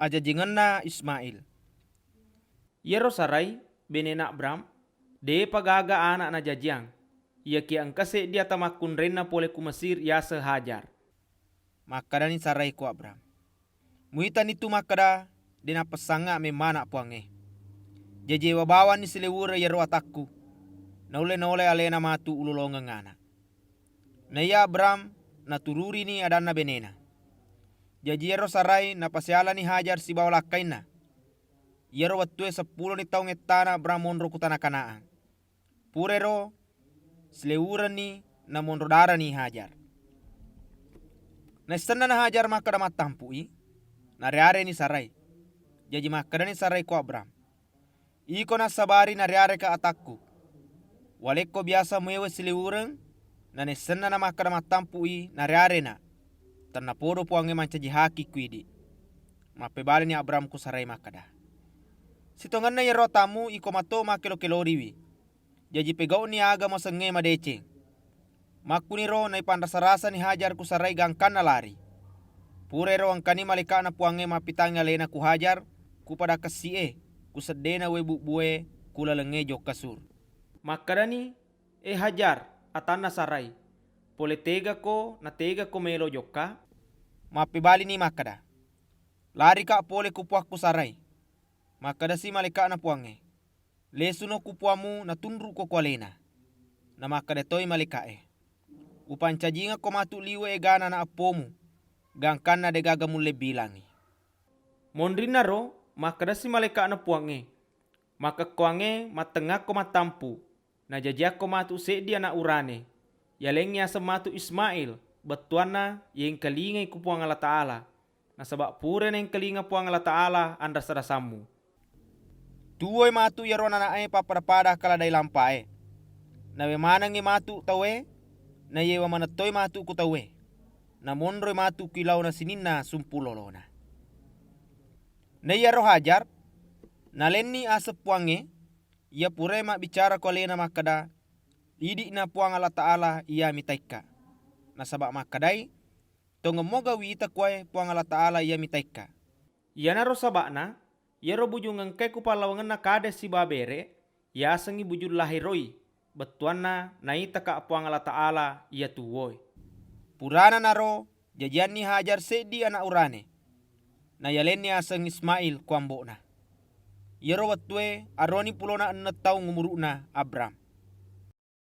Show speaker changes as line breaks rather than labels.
aja jinganna Ismail.
Yero sarai benena Abram de pagaga anak na jajang. Ia ki angkase dia tamakun rena pole ku Mesir ya sehajar.
Makada ni sarai ku Abram. Muitan itu makada dina pesanga me mana puange. Jaje wabawan ni selewura yero atakku. Naule alena matu ululonga ngana. Na ya Abram na tururi ni adana benena. Jaji yero sarai na pasiala ni hajar si bawala kaina. Yero watue 10 ni taong etana Abram monro kutana kanaan. Purero selewura ni na monro dara ni hajar. Na istana na hajar makada matampui. Na reare ni sarai. Jaji makada ni sarai ko Abram. Iko na sabari na reare ka atakku. Waleko biasa mewe selewureng na nesena na makada matampui na reare na. Tanna podo puange mancaji haki kuidi. Mapebali ni Abram ku sarai makada. Sitongan na yero tamu iko mato makelo keloriwi. Jaji pegau ni aga masenge madeceng. Makuniro na ipanrasa-rasa ni hajar ku sarai gangkan na lari. Purero ang kani malika na puange mapitanga lena ku hajar ku pada kasie ku sedena we bue ku lalenge jok kasur.
Makadani hajar atana sarai. Pole tega ko na tega ko melo jokka.
Mapibali ni makada. Lari ka pole kupuak ku sarai. Makada si malika na puange. Lesuno kupuamu na tunru ko kwalena. Na makada toy malika Upancajinga ko matu liwe gana na apomu. Gangkan na de gagamule bilangi.
Mondrina ro makada si malika na puange. Maka kuange matengah ko matampu. Na jajak ko matu sedia na urane. Yalengnya sematu Ismail. Betuana yang kalingay ku puang Allah Ta'ala. Na sabak pure na yung kalinga puang Allah Ta'ala andras rasamu.
Tuoy matu yaro na nae papada kaladay lampae. Nawe manang matu tawe. Na yewa manatoy matu ku tawe. Na monroy matu kilaw na sinina sumpulolona. Na yaro hajar. Nalenni asap puange. Ia pure mak bicara ko lena makada. Idi na puang Allah Ta'ala ia mitaika. Na sabak makadai. Tongemoga wita kuai puang Allah Ta'ala ia mitaika.
Ia naro sabak na. Yero bujungang ke kupalawangan na kades si babere. Ia sengi bujul lahiroi. Betuan na naita ka puang Allah Ta'ala ia tuwoy.
Purana naro. Jajian ni hajar sedi anak urane. Na yalen ni aseng Ismail kuambo na. Yero watwe aroni pulona 6 taong umuru na Abram.